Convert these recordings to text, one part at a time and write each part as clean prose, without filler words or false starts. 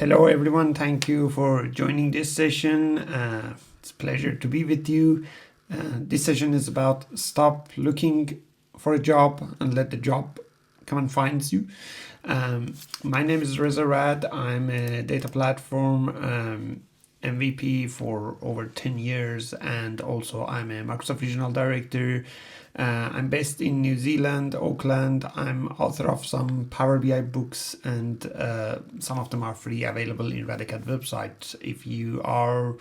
Hello everyone, thank you for joining this session. It's a pleasure to be with you. This session is about stop looking for a job and let the job come and find you. My name is Reza Rad. I'm a data platform MVP for over 10 years, and also I'm a Microsoft Regional Director. I'm based in New Zealand, Auckland. I'm author of some Power BI books, and some of them are free, available in Rad website. If you are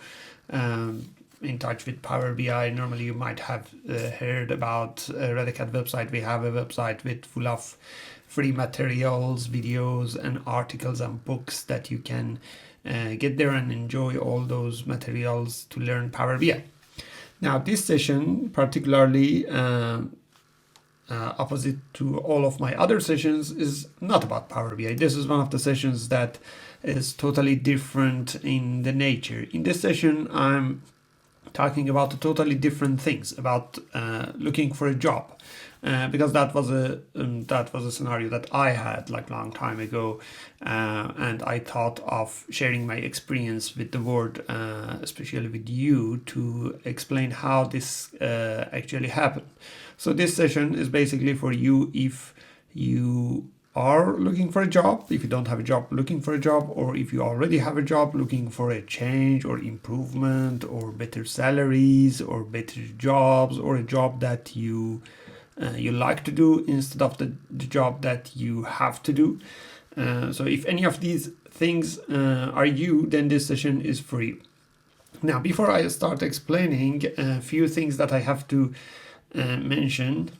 in touch with Power BI, normally you might have heard about Rad website. We have a website with full of free materials, videos, and articles and books that you can get there and enjoy all those materials to learn Power BI. Now, this session, particularly opposite to all of my other sessions, is not about Power BI. This is one of the sessions that is totally different in the nature. In this session, I'm talking about totally different things, about looking for a job. Because that was a scenario that I had like long time ago, and I thought of sharing my experience with the world, especially with you, to explain how this actually happened. So this session is basically for you if you are looking for a job, if you don't have a job, looking for a job, or if you already have a job, looking for a change or improvement or better salaries or better jobs, or a job that you like to do instead of the job that you have to do. So if any of these things are you, then this session is for you. Now, before I start explaining, a few things that I have to mention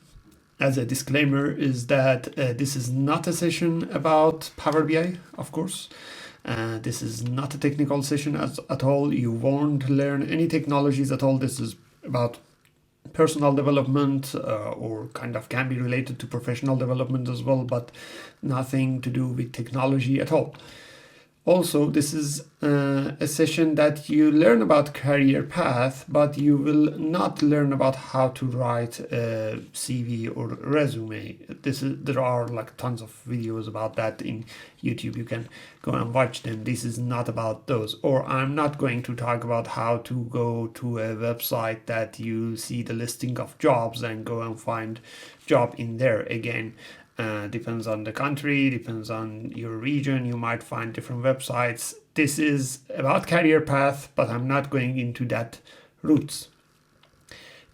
as a disclaimer is that this is not a session about Power BI, of course. This is not a technical session at all. You won't learn any technologies at all. This is about personal development, or kind of can be related to professional development as well, but nothing to do with technology at all. Also, this is a session that you learn about career path, but you will not learn about how to write a CV or resume. There are like tons of videos about that in YouTube. You can go and watch them. This is not about those. Or I'm not going to talk about how to go to a website that you see the listing of jobs and go and find job in there. Again, depends on the country, depends on your region. You might find different websites. This is about career path, but I'm not going into that routes.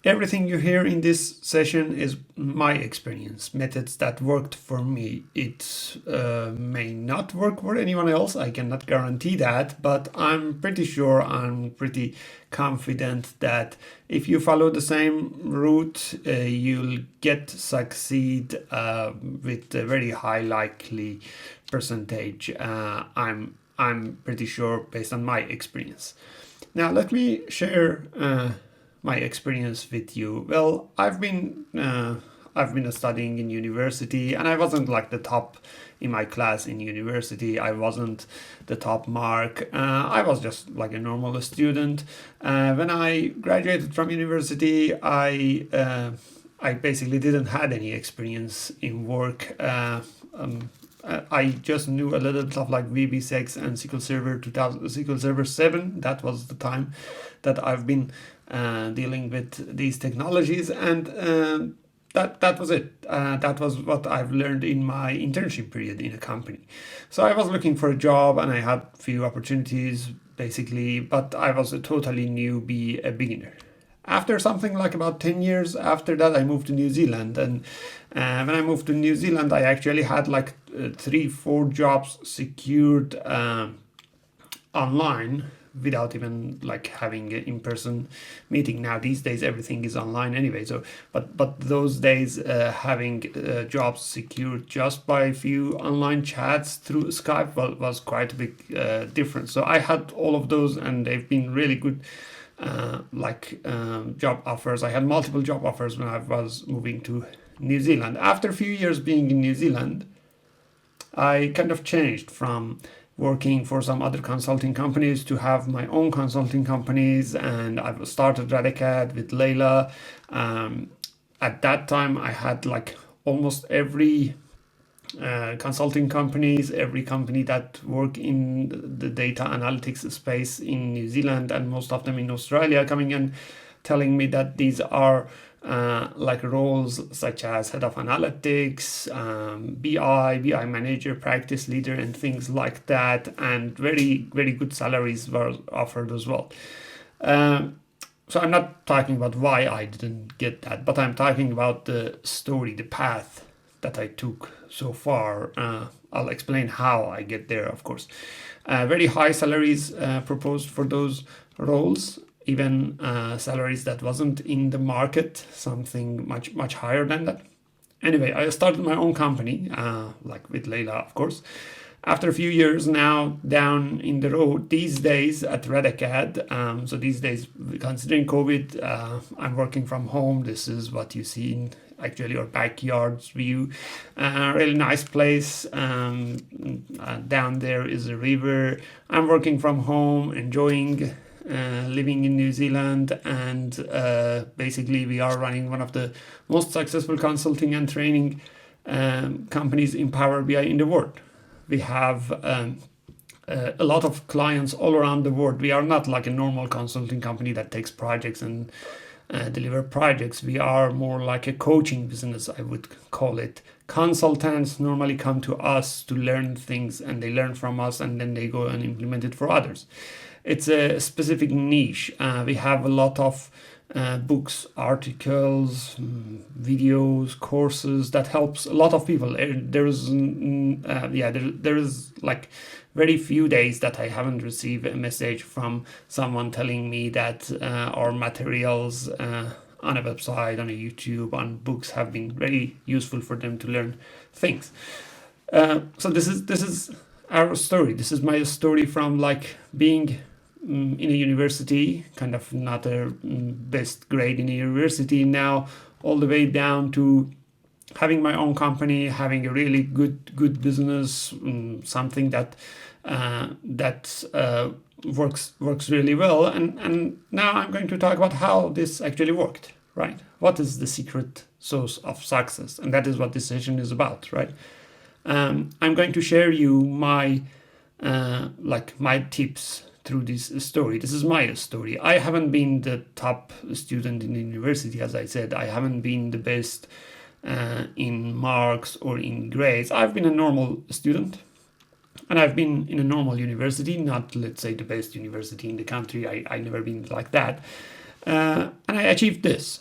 Everything you hear in this session is my experience, methods that worked for me. It may not work for anyone else, I cannot guarantee that, but I'm pretty sure, I'm pretty confident that if you follow the same route, you'll succeed with a very high likely percentage. I'm pretty sure based on my experience. Now let me share my experience with you. Well, I've been studying in university, and I wasn't like the top in my class in university. I wasn't the top mark. I was just like a normal student. When I graduated from university, I basically didn't had any experience in work. I just knew a little bit of like VB6 and SQL Server 2000, SQL Server 7. That was the time that I've been dealing with these technologies, and that was it. That was what I've learned in my internship period in a company. So I was looking for a job, and I had few opportunities basically, but I was a totally newbie, a beginner. After something like about 10 years after that, I moved to New Zealand, and when I moved to New Zealand, I actually had like 3-4 jobs secured online without even like having an in-person meeting. Now these days everything is online anyway, so but those days having jobs secured just by a few online chats through Skype was quite a big difference. So I had all of those, and they've been really good job offers. I had multiple job offers when I was moving to New Zealand. After a few years being in New Zealand, I kind of changed from working for some other consulting companies to have my own consulting companies, and I've started Radicad with Layla. At that time, I had like almost every consulting companies, every company that work in the data analytics space in New Zealand and most of them in Australia, coming and telling me that these are like roles such as head of analytics, BI manager, practice leader, and things like that, and very, very good salaries were offered as well. So I'm not talking about why I didn't get that, but I'm talking about the story, the path that I took so far. I'll explain how I get there, of course. Very high salaries proposed for those roles, even salaries that wasn't in the market, something much higher than that. Anyway, I started my own company, like with Leila, of course. After a few years now down in the road, these days at Redacad, so these days, considering COVID, I'm working from home. This is what you see in actually our backyard's view. Really nice place. Down there is a river. I'm working from home, enjoying living in New Zealand, and basically we are running one of the most successful consulting and training companies in Power BI in the world. We have a lot of clients all around the world. We are not like a normal consulting company that takes projects and deliver projects. We are more like a coaching business, I would call it. Consultants normally come to us to learn things, and they learn from us, and then they go and implement it for others. It's a specific niche. We have a lot of books, articles, videos, courses that helps a lot of people. There is like very few days that I haven't received a message from someone telling me that our materials on a website, on a YouTube, on books have been very useful for them to learn things. So this is our story. This is my story from like being in a university, kind of not a best grade in a university, now all the way down to having my own company, having a really good business, something that works really well, and now I'm going to talk about how this actually worked, right? What is the secret source of success? And that is what this session is about, right? I'm going to share you my my tips through this story. This is my story. I haven't been the top student in the university, as I said. I haven't been the best in marks or in grades. I've been a normal student, and I've been in a normal university, not, let's say, the best university in the country. I never been like that. And I achieved this.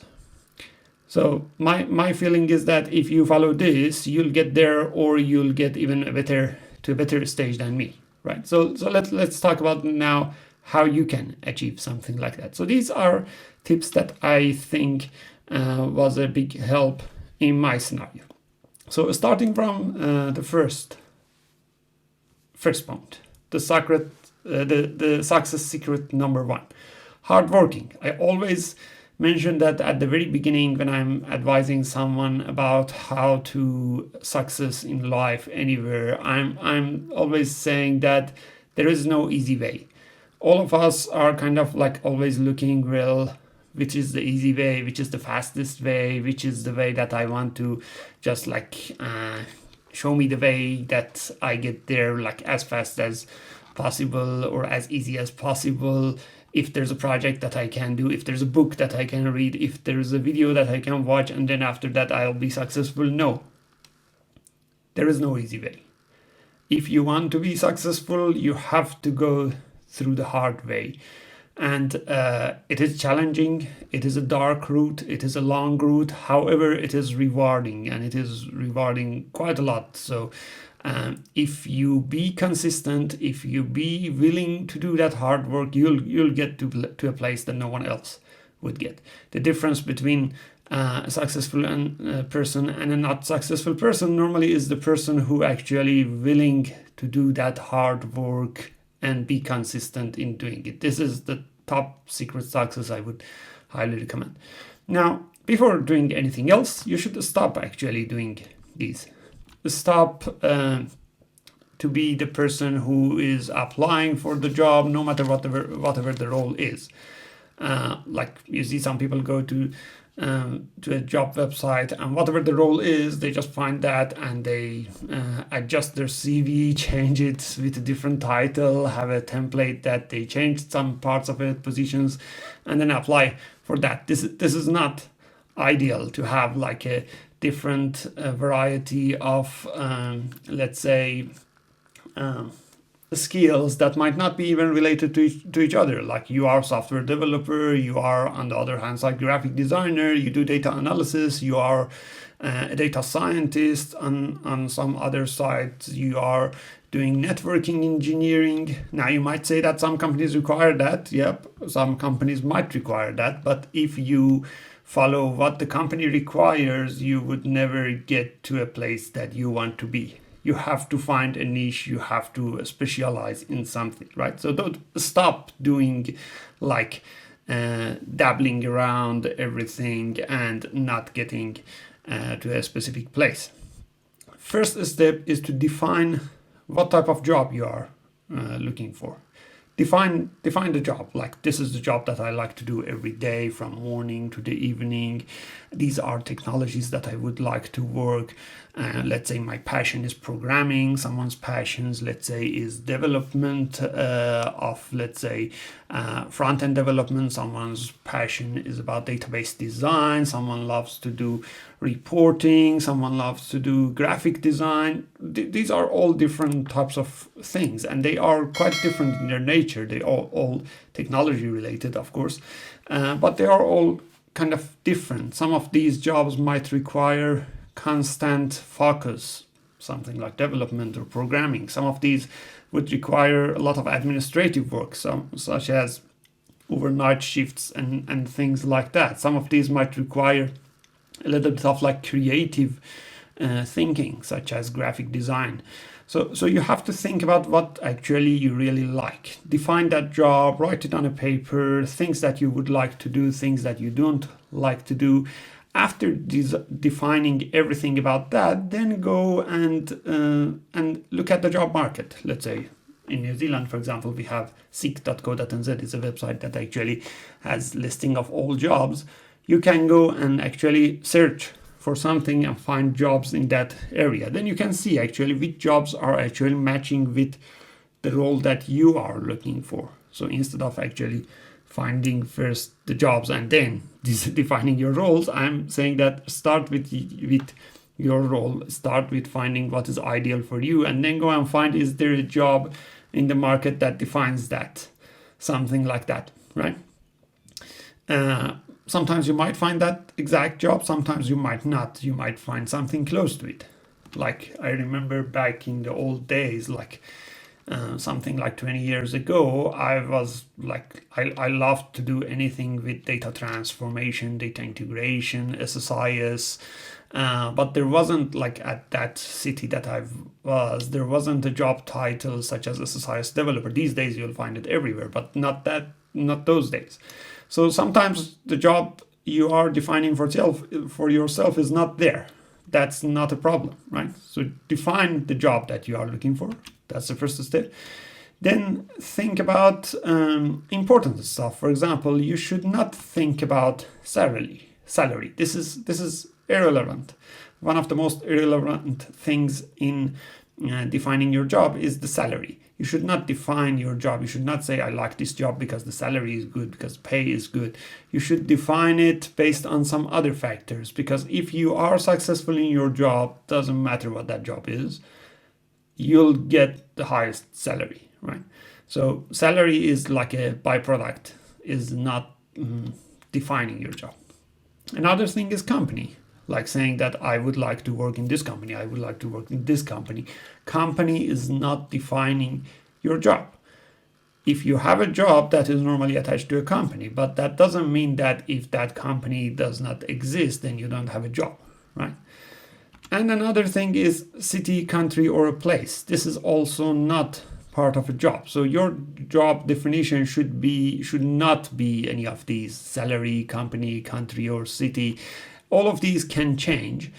So my feeling is that if you follow this, you'll get there, or you'll get even a better stage than me. Right. So let's talk about now how you can achieve something like that. So these are tips that I think was a big help in my scenario. So starting from the first point, the success secret number one, hard working. I always mention that at the very beginning when I'm advising someone about how to success in life anywhere. I'm always saying that there is no easy way. All of us are kind of like always looking, well, which is the easy way, which is the fastest way, which is the way that I want to just show me the way that I get there like as fast as possible or as easy as possible. If there's a project that I can do, if there's a book that I can read, if there's a video that I can watch, and then after that I'll be successful. No, there is no easy way. If you want to be successful, you have to go through the hard way. And it is challenging, it is a dark route, it is a long route. However, it is rewarding, and it is rewarding quite a lot. So if you be consistent, if you be willing to do that hard work, you'll get to a place that no one else would get. The difference between a successful person and a not successful person normally is the person who actually willing to do that hard work and be consistent in doing it. This is the top secret success I would highly recommend. Now, before doing anything else, you should stop actually doing these. Stop to be the person who is applying for the job, no matter whatever the role is. Like you see some people go to to a job website, and whatever the role is, they just find that and they adjust their CV, change it with a different title, have a template that they changed some parts of it, positions, and then apply for that. This is not ideal to have like a different variety of let's say skills that might not be even related to each other. Like you are a software developer, you are on the other hand side graphic designer, you do data analysis, you are a data scientist, on some other sides you are doing networking engineering. Now you might say that some companies require that. Yep, some companies might require that, but if you follow what the company requires, you would never get to a place that you want to be. You have to find a niche, you have to specialize in something, right? So don't stop doing like dabbling around everything and not getting to a specific place. First step is to define what type of job you are looking for. Define the job. Like, this is the job that I like to do every day from morning to the evening. These are technologies that I would like to work. Let's say my passion is programming. Someone's passions, let's say, is development of, let's say, front-end development. Someone's passion is about database design. Someone loves to do reporting. Someone loves to do graphic design. These are all different types of things, and they are quite different in their nature. They are all technology related, of course, but they are all kind of different. Some of these jobs might require constant focus, something like development or programming. Some of these would require a lot of administrative work, such as overnight shifts and things like that. Some of these might require a little bit of like creative thinking, such as graphic design. So you have to think about what actually you really like. Define that job, write it on a paper, things that you would like to do, things that you don't like to do. After defining everything about that, then go and look at the job market. Let's say in New Zealand, for example, we have seek.co.nz. It's a website that actually has listing of all jobs. You can go and actually search for something and find jobs in that area. Then you can see actually which jobs are actually matching with the role that you are looking for. So instead of actually finding first the jobs and then defining your roles, I'm saying that start with your role, start with finding what is ideal for you, and then go and find, is there a job in the market that defines that, something like that, right? Sometimes you might find that exact job, sometimes you might not. You might find something close to it. Like I remember back in the old days, like something like 20 years ago, I was like, I loved to do anything with data transformation, data integration, SSIS. But there wasn't, like at that city that I was, there wasn't a job title such as SSIS developer. These days you'll find it everywhere, but not those days. So sometimes the job you are defining for yourself is not there. That's not a problem, right? So define the job that you are looking for. That's the first step. Then think about important stuff. For example, you should not think about salary. This is irrelevant. One of the most irrelevant things in defining your job is the salary. You should not define your job. You should not say, I like this job because the salary is good, because pay is good. You should define it based on some other factors, because if you are successful in your job, doesn't matter what that job is, you'll get the highest salary, right? So salary is like a byproduct, is not defining your job. Another thing is company. Like saying that I would like to work in this company, I would like to work in this company. Company is not defining your job. If you have a job, that is normally attached to a company, but that doesn't mean that if that company does not exist, then you don't have a job, right? And another thing is city, country, or a place. This is also not part of a job. So your job definition should not be any of these: salary, company, country, or city. All of these can change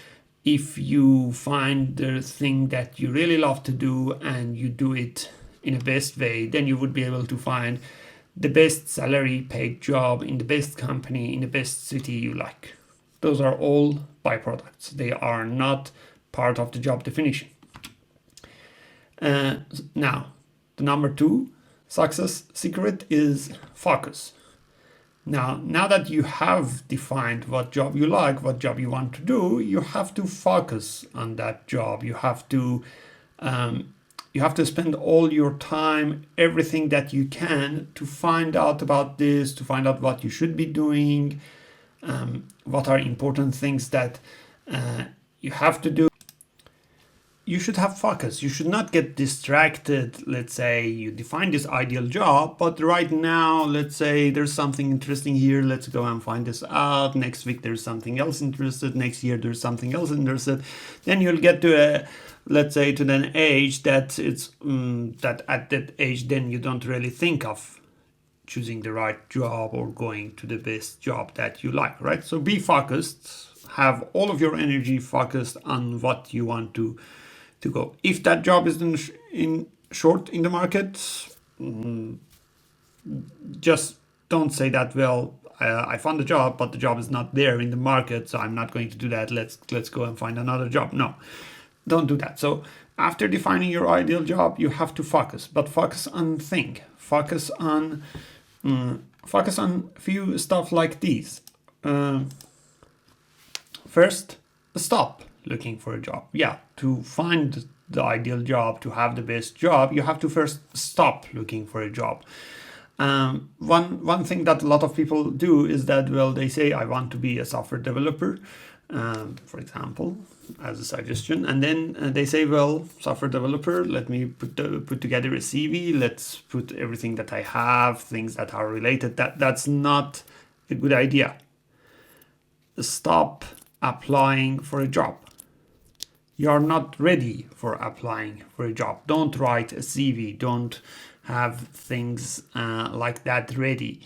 if you find the thing that you really love to do and you do it in a best way. Then you would be able to find the best salary paid job in the best company in the best city you like, Those are all byproducts. They are not part of the job definition. Now, the number 2 success secret is focus. Now that you have defined what job you like, what job you want to do, you have to focus on that job. You have to spend all your time, everything that you can, to find out about this, to find out what you should be doing, what are important things that you have to do. You should have focus. You should not get distracted. Let's say you define this ideal job, but right now, let's say there's something interesting here. Let's go and find this out. Next week, there's something else interested. Next year, there's something else interested. Then you'll get to an age that that at that age, then you don't really think of choosing the right job or going to the best job that you like, right? So be focused. Have all of your energy focused on what you want to go. If that job is in short in the market, just don't say that, well, I found a job, but the job is not there in the market, so I'm not going to do that. Let's go and find another job. No, don't do that. So after defining your ideal job, you have to focus, but focus on focus on few stuff like these. First, stop looking for a job. Yeah, to find the ideal job, to have the best job, you have to first stop looking for a job. One thing that a lot of people do is that, well, they say, I want to be a software developer, for example, as a suggestion, and then they say, well, software developer, let me put together a CV. Let's put everything that I have, things that are related. That's not a good idea. Stop applying for a job. You're not ready for applying for a job. Don't write a CV. Don't have things like that ready.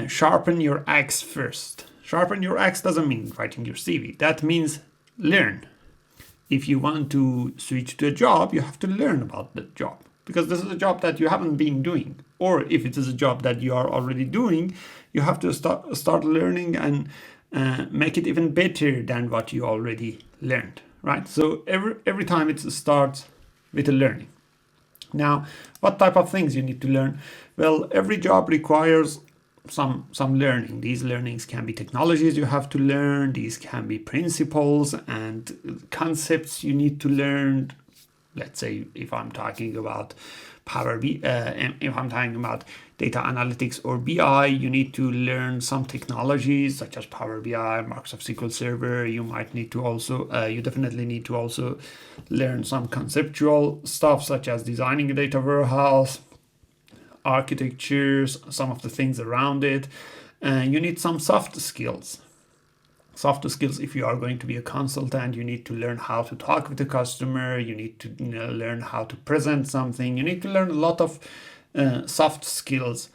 Sharpen your axe first. Sharpen your axe doesn't mean writing your CV. That means learn. If you want to switch to a job, you have to learn about the job, because this is a job that you haven't been doing. Or if it is a job that you are already doing, you have to start learning and make it even better than what you already learned, right? So every time it starts with a learning. Now, what type of things you need to learn? Well, every job requires some learning. These learnings can be technologies you have to learn. These can be principles and concepts you need to learn. Let's say if I'm talking about if I'm talking about data analytics or BI, you need to learn some technologies such as Power BI, Microsoft SQL Server. You might need to also, you definitely need to also learn some conceptual stuff such as designing a data warehouse, architectures, some of the things around it. You need some soft skills. Soft skills, if you are going to be a consultant, you need to learn how to talk with the customer. You need to learn how to present something. You need to learn a lot of soft skills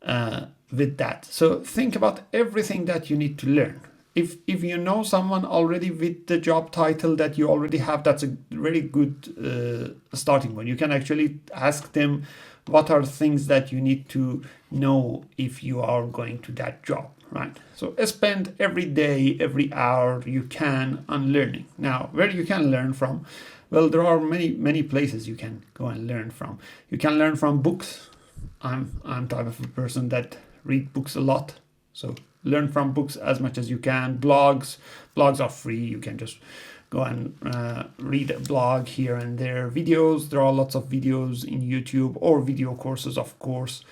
with that. So think about everything that you need to learn. If you know someone already with the job title that you already have, that's a very good starting point. You can actually ask them what are things that you need to know if you are going to that job, right? So spend every day, every hour you can on learning. Now, where you can learn from? Well, there are many places you can go and learn from. You can learn from books. I'm type of a person that read books a lot, so learn from books as much as you can. Blogs are free. You can just go and read a blog here and there. Videos, there are lots of videos in YouTube or video courses, of course.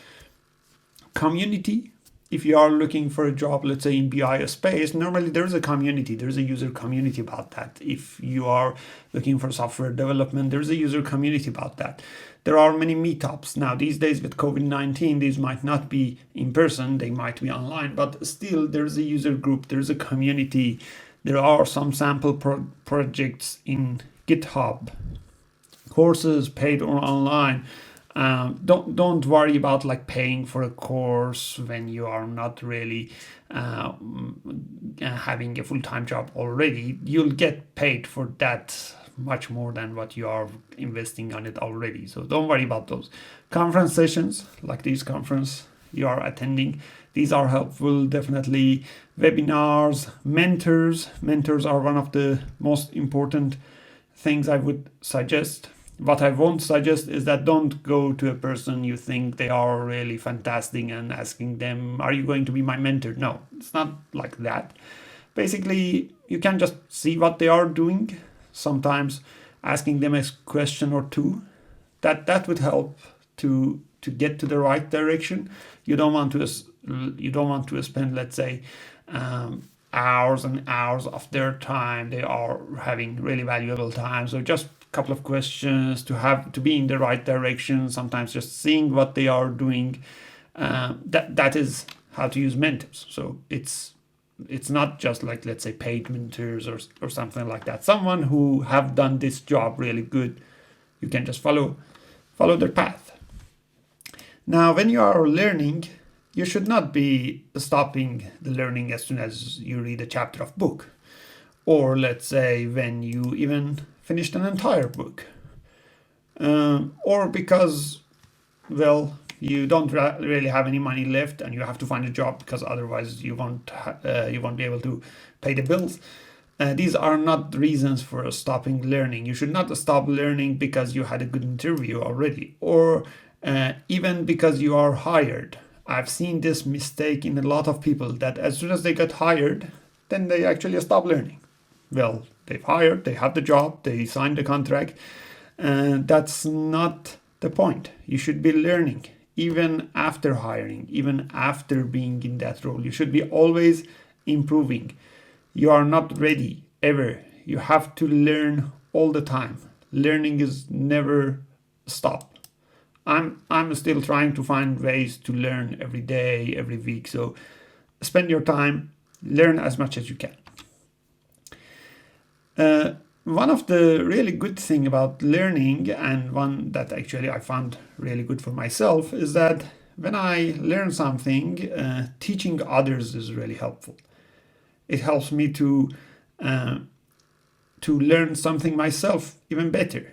Community. If you are looking for a job, let's say in BI space, normally there's a community, there's a user community about that. If you are looking for software development, there's a user community about that. There are many meetups. Now, these days with COVID-19, these might not be in person, they might be online, but still there's a user group, there's a community. There are some sample projects in GitHub, courses paid or online. Don't worry about like paying for a course when you are not really having a full-time job already. You'll get paid for that much more than what you are investing on it already. So don't worry about those. Conference sessions like these conference you are attending. These are helpful, definitely. Webinars, mentors. Mentors are one of the most important things I would suggest. What I won't suggest is that don't go to a person you think they are really fantastic and asking them, are you going to be my mentor? No, it's not like that. Basically, you can just see what they are doing. Sometimes asking them a question or two, that would help to get to the right direction. You don't want to spend, let's say, hours and hours of their time. They are having really valuable time. So just a couple of questions to be in the right direction. Sometimes just seeing what they are doing. That is how to use mentors. So it's not just like, let's say, paid mentors or something like that. Someone who have done this job really good. You can just follow their path. Now, when you are learning, you should not be stopping the learning as soon as you read a chapter of book, or let's say when you even finished an entire book, or because, well, you don't really have any money left and you have to find a job because otherwise you won't be able to pay the bills. These are not reasons for stopping learning. You should not stop learning because you had a good interview already, or even because you are hired. I've seen this mistake in a lot of people, that as soon as they get hired, then they actually stop learning. Well, they've hired, they have the job, they signed the contract, and that's not the point. You should be learning even after hiring, even after being in that role. You should be always improving. You are not ready ever. You have to learn all the time. Learning is never stop. I'm still trying to find ways to learn every day, every week. So spend your time, learn as much as you can. One of the really good thing about learning, and one that actually I found really good for myself, is that when I learn something, teaching others is really helpful. It helps me to learn something myself even better.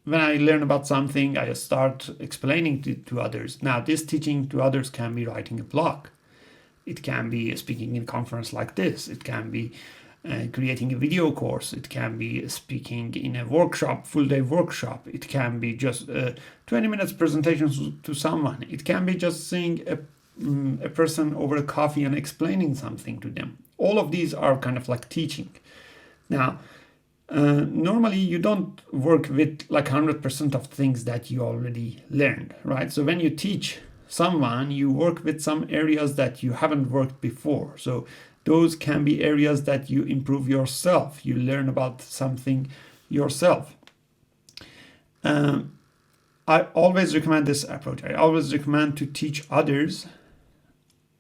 When I learn about something, I start explaining to others. Now, this teaching to others can be writing a blog. It can be speaking in a conference like this. It can be creating a video course. It can be speaking in a workshop, full-day workshop. It can be just 20 minutes presentation to someone. It can be just seeing a person over a coffee and explaining something to them. All of these are kind of like teaching. Now, normally you don't work with like 100% of things that you already learned, right? So when you teach someone, you work with some areas that you haven't worked before. So those can be areas that you improve yourself. You learn about something yourself. I always recommend this approach. I always recommend to teach others.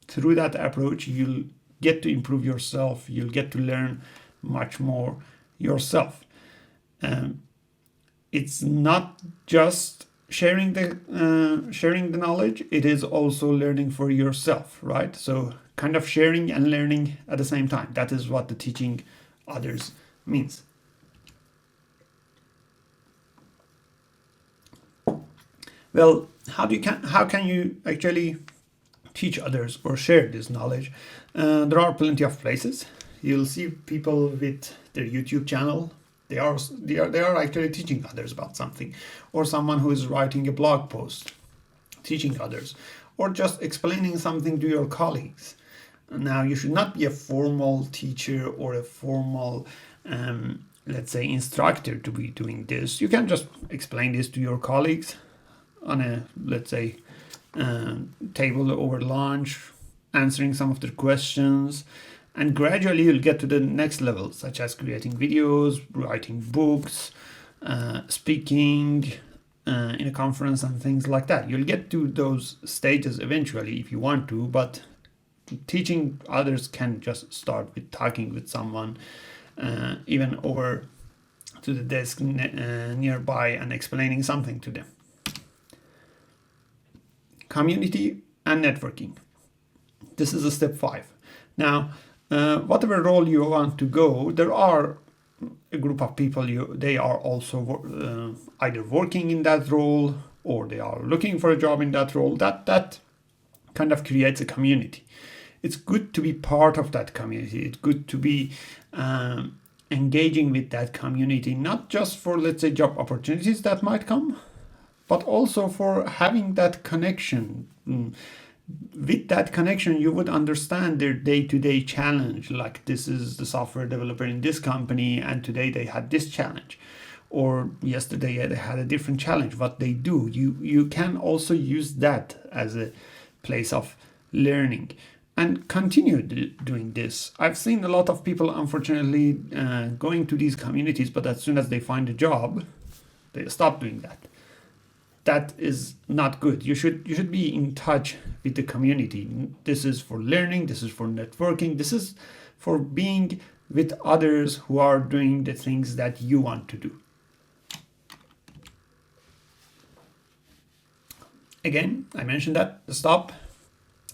Through that approach, you'll get to improve yourself. You'll get to learn much more yourself. It's not just sharing the knowledge, it is also learning for yourself, right? So kind of sharing and learning at the same time. That is what the teaching others means. Well, how can you actually teach others or share this knowledge? There are plenty of places. You'll see people with their YouTube channel. They are actually teaching others about something, or someone who is writing a blog post, teaching others, or just explaining something to your colleagues. Now, you should not be a formal teacher or a formal, let's say, instructor to be doing this. You can just explain this to your colleagues on a, let's say, table over lunch, answering some of their questions. And gradually you'll get to the next level, such as creating videos, writing books, speaking in a conference and things like that. You'll get to those stages eventually if you want to, but teaching others can just start with talking with someone, even over to the desk nearby, and explaining something to them. Community and networking. This is a step 5. Now, whatever role you want to go, there are a group of people they are also either working in that role or they are looking for a job in that role, that kind of creates a community. It's good to be part of that community. It's good to be engaging with that community, not just for, let's say, job opportunities that might come, but also for having that connection. With that connection, you would understand their day-to-day challenge. Like, this is the software developer in this company, and today they had this challenge, or yesterday they had a different challenge. What they do, you can also use that as a place of learning and continue doing this. I've seen a lot of people, unfortunately, going to these communities, but as soon as they find a job, they stop doing that. That is not good. You should be in touch with the community. This is for learning, this is for networking, this is for being with others who are doing the things that you want to do. Again, I mentioned that, stop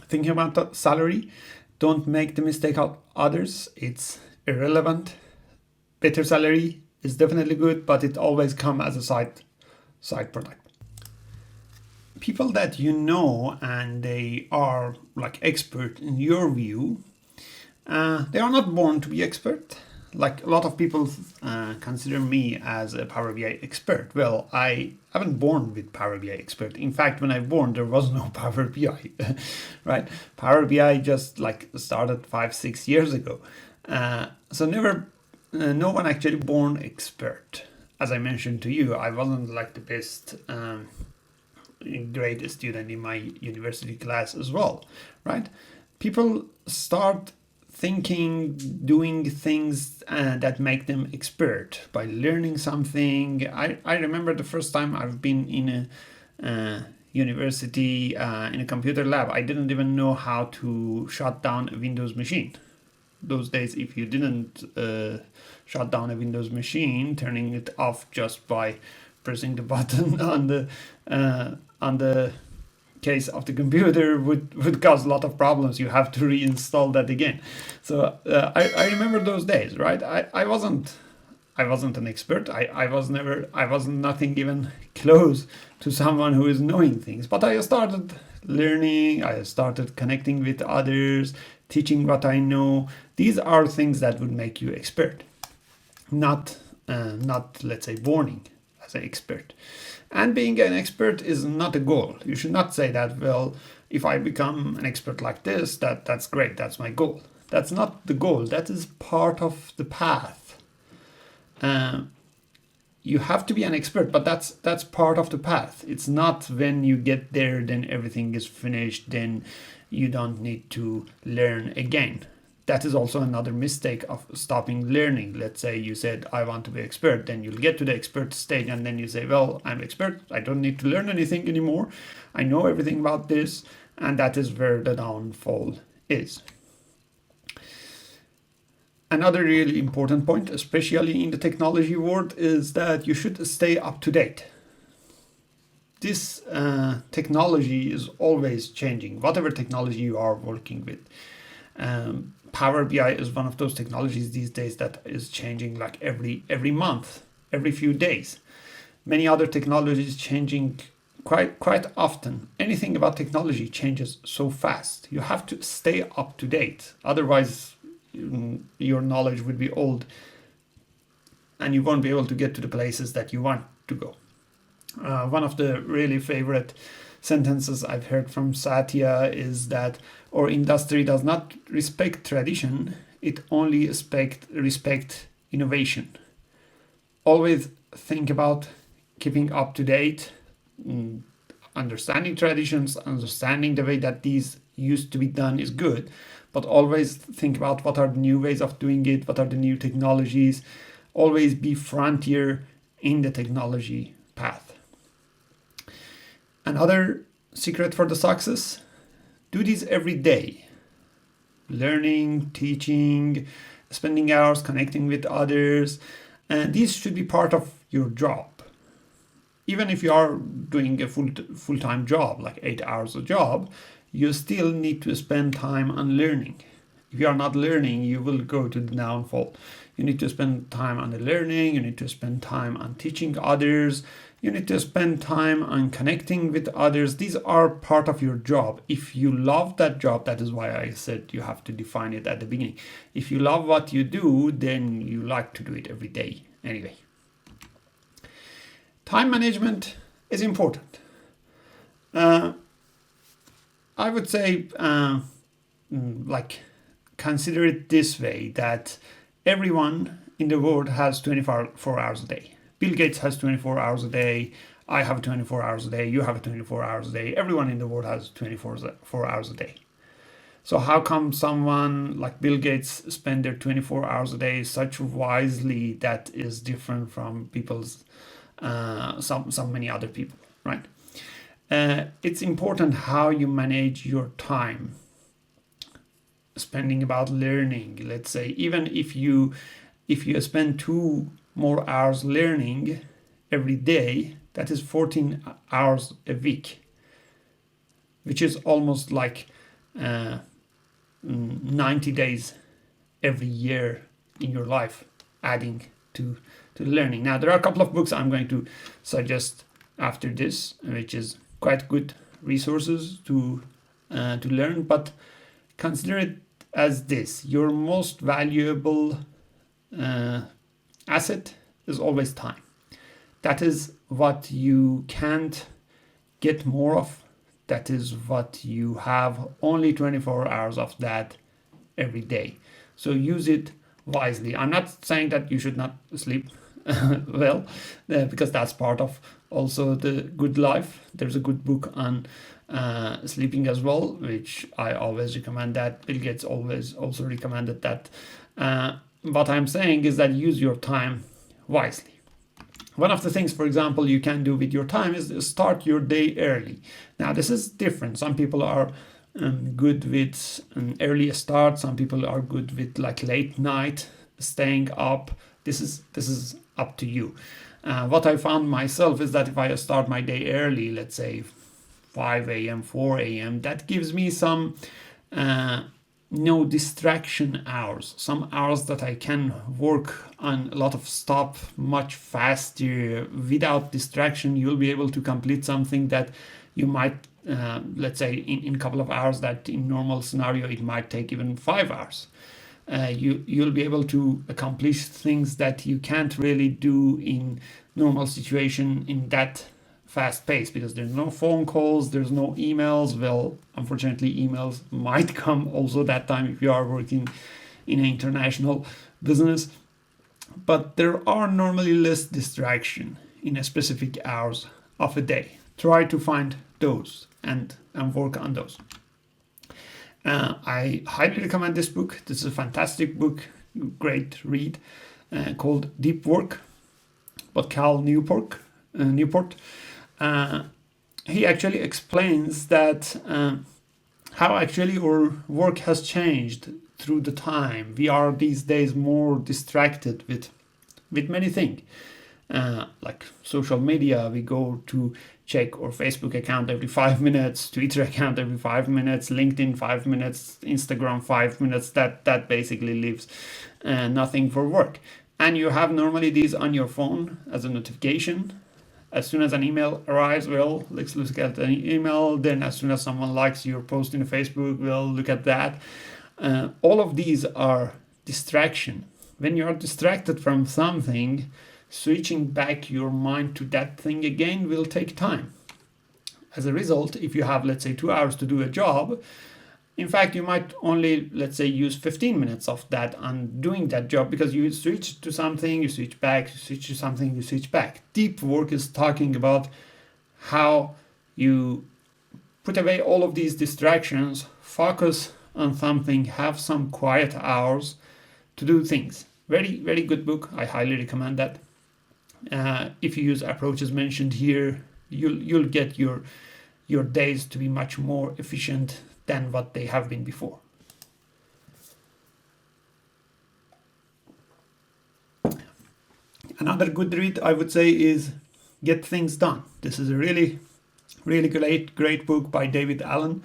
thinking about the salary. Don't make the mistake of others. It's irrelevant. Better salary is definitely good, but it always comes as a side product. People that you know and they are like expert in your view, they are not born to be expert. Like, a lot of people consider me as a Power BI expert. Well, I haven't born with Power BI expert. In fact, when I born, there was no Power BI, right? Power BI just like started 5-6 years ago. So never, no one actually born expert. As I mentioned to you, I wasn't like the best grade student in my university class as well, right? People start thinking, doing things that make them expert by learning something. I remember the first time I've been in a university in a computer lab. I didn't even know how to shut down a Windows machine. Those days, if you didn't shut down a Windows machine, turning it off just by pressing the button on the case of the computer would cause a lot of problems. You have to reinstall that again. So I remember those days, right? I wasn't an expert. I was nothing even close to someone who is knowing things. But I started learning. I started connecting with others, teaching what I know. These are things that would make you expert, not let's say born as an expert. And being an expert is not a goal. You should not say that, well, if I become an expert like this, that's great, that's my goal. That's not the goal. That is part of the path. You have to be an expert, but that's part of the path. It's not when you get there, then everything is finished, then you don't need to learn again. That is also another mistake of stopping learning. Let's say you said, I want to be expert. Then you'll get to the expert stage and then you say, well, I'm expert. I don't need to learn anything anymore. I know everything about this. And that is where the downfall is. Another really important point, especially in the technology world, is that you should stay up to date. This technology is always changing, whatever technology you are working with. Power BI is one of those technologies these days that is changing like every month, every few days. Many other technologies changing quite often. Anything about technology changes so fast. You have to stay up to date. Otherwise, your knowledge would be old and you won't be able to get to the places that you want to go. One of the really favorite sentences I've heard from Satya is that our industry does not respect tradition, it only respect innovation. Always think about keeping up to date, understanding traditions, understanding the way that these used to be done is good, but always think about what are the new ways of doing it, what are the new technologies. Always be frontier in the technology path. Another secret for the success, do this every day. Learning, teaching, spending hours connecting with others. And these should be part of your job. Even if you are doing a full-time job, like 8 hours a job, you still need to spend time on learning. If you are not learning, you will go to the downfall. You need to spend time on the learning, you need to spend time on teaching others, You need to spend time on connecting with others. These are part of your job. If you love that job, that is why I said you have to define it at the beginning. If you love what you do, then you like to do it every day anyway. Time management is important. I would say, consider it this way, that everyone in the world has 24 hours a day. Bill Gates has 24 hours a day. I have 24 hours a day. You have 24 hours a day. Everyone in the world has 24 hours a day. So how come someone like Bill Gates spend their 24 hours a day such wisely that is different from people's some many other people, right? It's important how you manage your time spending about learning. Let's say even if you spend 2 more hours learning every day, that is 14 hours a week, which is almost like 90 days every year in your life, adding to learning. Now, there are a couple of books I'm going to suggest after this, which is quite good resources to learn, but consider it as this: your most valuable asset is always time. That is what you can't get more of. That is what you have only 24 hours of that every day. So use it wisely. I'm not saying that you should not sleep well, because that's part of also the good life. There's a good book on sleeping as well, which I always recommend. That Bill Gates always also recommended that. What I'm saying is that use your time wisely. One of the things, for example, you can do with your time is start your day early. Now, this is different. Some people are good with an early start. Some people are good with like late night, staying up. This is up to you. What I found myself is that if I start my day early, let's say 5 a.m., 4 a.m., that gives me some no distraction hours, some hours that I can work on a lot of stuff much faster without distraction. You'll be able to complete something that you might, let's say in a couple of hours, that in normal scenario it might take even 5 hours. You'll be able to accomplish things that you can't really do in normal situation in that fast pace, because there's no phone calls, there's no emails. Well, unfortunately, emails might come also that time if you are working in an international business, but there are normally less distraction in a specific hours of a day. Try to find those and work on those. I highly recommend this book. This is a fantastic book, great read, called Deep Work by Cal Newport. He actually explains that how actually our work has changed through the time. We are these days more distracted with many things, like social media. We go to check our Facebook account every 5 minutes, Twitter account every 5 minutes, LinkedIn 5 minutes, Instagram 5 minutes. That basically leaves nothing for work. And you have normally these on your phone as a notification. As soon as an email arrives, well, let's look at the email. Then as soon as someone likes your post in Facebook, we'll look at that. All of these are distraction. When you are distracted from something, switching back your mind to that thing again will take time. As a result, if you have, let's say, 2 hours to do a job, in fact, you might only, let's say, use 15 minutes of that on doing that job, because you switch to something, you switch back, you switch to something, you switch back. Deep work is talking about how you put away all of these distractions, focus on something, have some quiet hours to do things. Very, very good book. I highly recommend that. If you use approaches mentioned here, you'll get your days to be much more efficient than what they have been before. Another good read, I would say, is Get Things Done. This is a really, really great book by David Allen.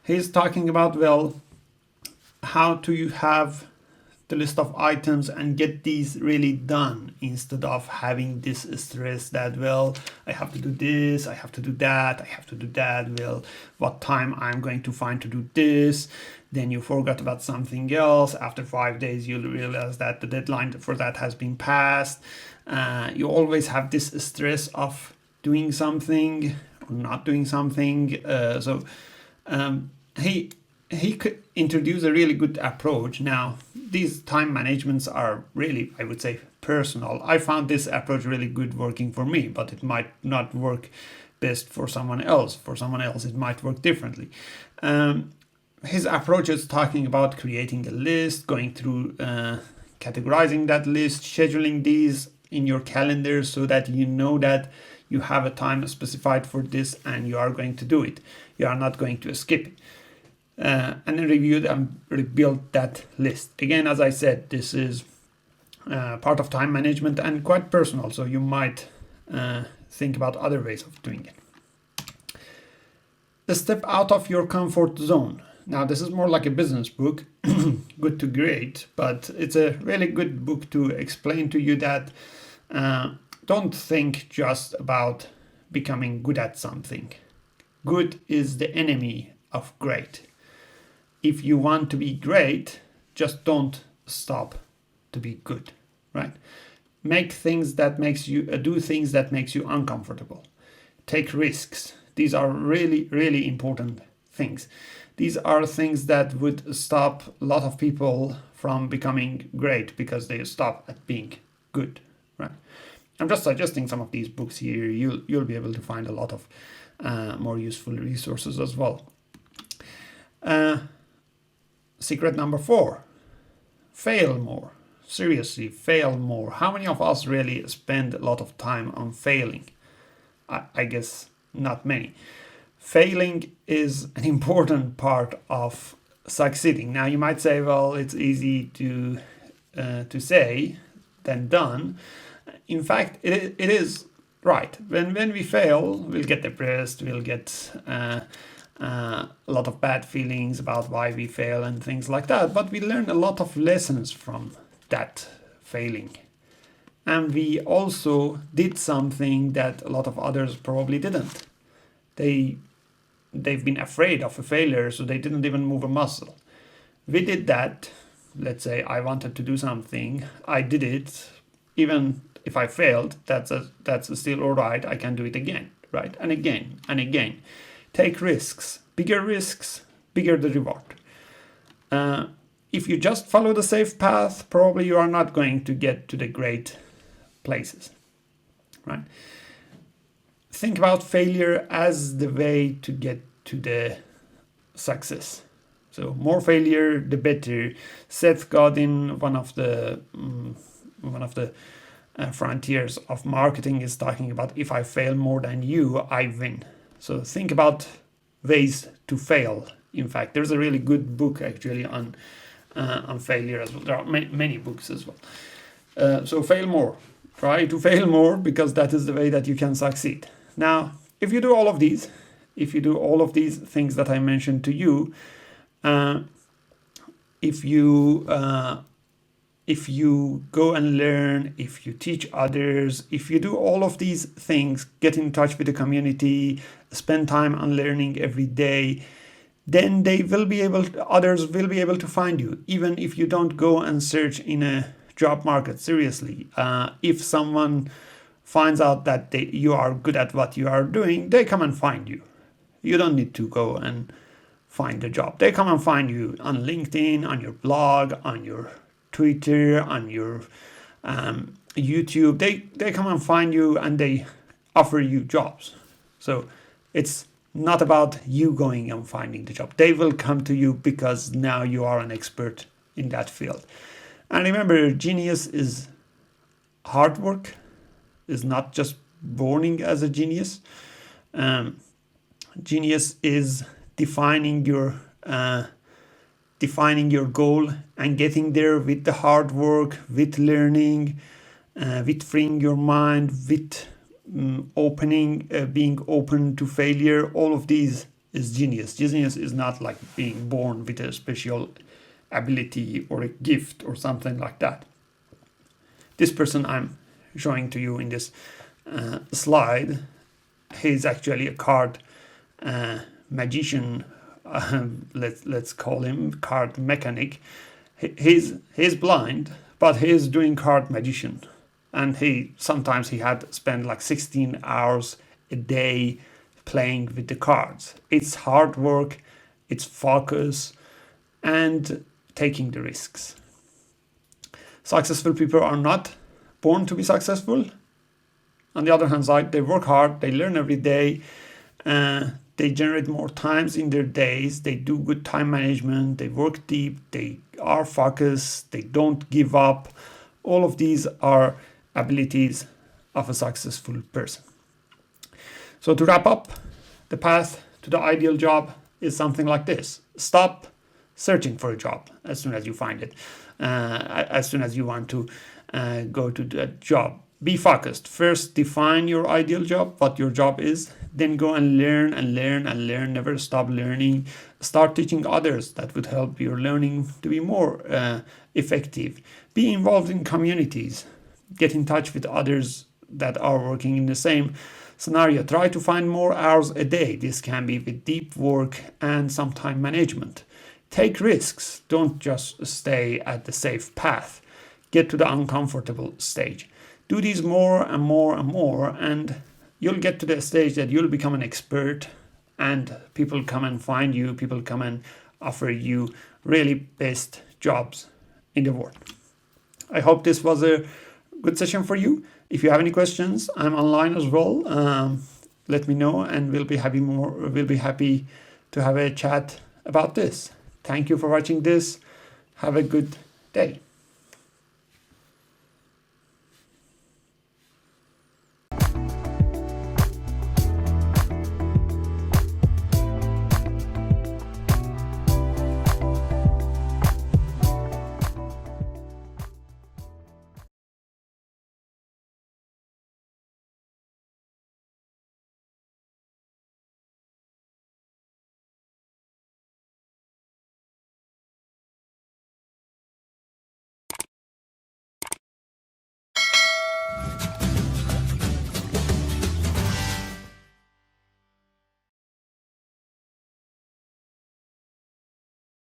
He's talking about, well, how to have the list of items and get these really done, instead of having this stress that, well, I have to do this, I have to do that, I have to do that, well, what time I'm going to find to do this. Then you forgot about something else. After 5 days, you'll realize that the deadline for that has been passed. You always have this stress of doing something or not doing something. He could introduce a really good approach. Now, these time managements are really, I would say, personal. I found this approach really good working for me, but it might not work best for someone else. For someone else, it might work differently. His approach is talking about creating a list, going through, categorizing that list, scheduling these in your calendar so that you know that you have a time specified for this and you are going to do it. You are not going to skip it. And then review and rebuild that list. Again, as I said, this is part of time management and quite personal, so to think about other ways of doing it. Step out of your comfort zone. Now, this is more like a business book, good to great, but it's a really good book to explain to you that don't think just about becoming good at something. Good is the enemy of great. If you want to be great, just don't stop to be good, right? Make things that makes you do things that makes you uncomfortable. Take risks. These are really, really important things. These are things that would stop a lot of people from becoming great because they stop at being good, right? I'm just suggesting some of these books here. You'll be able to find a lot of more useful resources as well. Secret number 4, fail more. Seriously, fail more. How many of us really spend a lot of time on failing? I guess not many. Failing is an important part of succeeding. Now, you might say, well, it's easy to say than done. In fact, it is right. When we fail, we'll get depressed, we'll get a lot of bad feelings about why we fail and things like that, but we learn a lot of lessons from that failing, and we also did something that a lot of others probably didn't. They've been afraid of a failure, so they didn't even move a muscle. We did that. Let's say I wanted to do something, I did it. Even if I failed, that's still all right. I can do it again, right? And again and again. Take risks, bigger the reward. If you just follow the safe path, probably you are not going to get to the great places, right? Think about failure as the way to get to the success. So more failure, the better. Seth Godin, one of the frontiers of marketing, is talking about, if I fail more than you, I win. So think about ways to fail. In fact, there's a really good book actually on failure as well. There are many books as well. So fail more. Try to fail more, because that is the way that you can succeed. Now, if you do all of these things that I mentioned to you, if you go and learn, if you teach others, if you do all of these things, get in touch with the community, spend time on learning every day, then others will be able to find you, even if you don't go and search in a job market. Seriously, if someone finds out that you are good at what you are doing, they come and find you. You don't need to go and find a job. They come and find you on LinkedIn, on your blog, on your Twitter, on your YouTube. They come and find you and they offer you jobs. So it's not about you going and finding the job. They will come to you because now you are an expert in that field. And remember, genius is hard work, is not just born as a genius. Genius is defining your goal and getting there with the hard work, with learning, with freeing your mind, with being open to failure. All of these is genius. Genius is not like being born with a special ability or a gift or something like that. This person I'm showing to you in this slide, he's actually a card magician. Let's call him card mechanic. He's blind, but he's doing card magician, and sometimes he had to spend like 16 hours a day playing with the cards. It's hard work, it's focus, and taking the risks. Successful people are not born to be successful. On the other hand side, they work hard, they learn every day, they generate more times in their days, they do good time management, they work deep, they are focused, they don't give up. All of these are abilities of a successful person. So to wrap up, the path to the ideal job is something like this. Stop searching for a job as soon as you find it, as soon as you want to go to that job. Be focused. First, define your ideal job, what your job is. Then go and learn and learn and learn. Never stop learning. Start teaching others. That would help your learning to be more effective. Be involved in communities. Get in touch with others that are working in the same scenario. Try to find more hours a day. This can be with deep work and some time management. Take risks. Don't just stay at the safe path. Get to the uncomfortable stage. Do these more and more and more, and you'll get to the stage that you'll become an expert, and people come and find you, people come and offer you really best jobs in the world. I hope this was a good session for you. If you have any questions, I'm online as well. Let me know, and we'll be happy to have a chat about this. Thank you for watching this. Have a good day.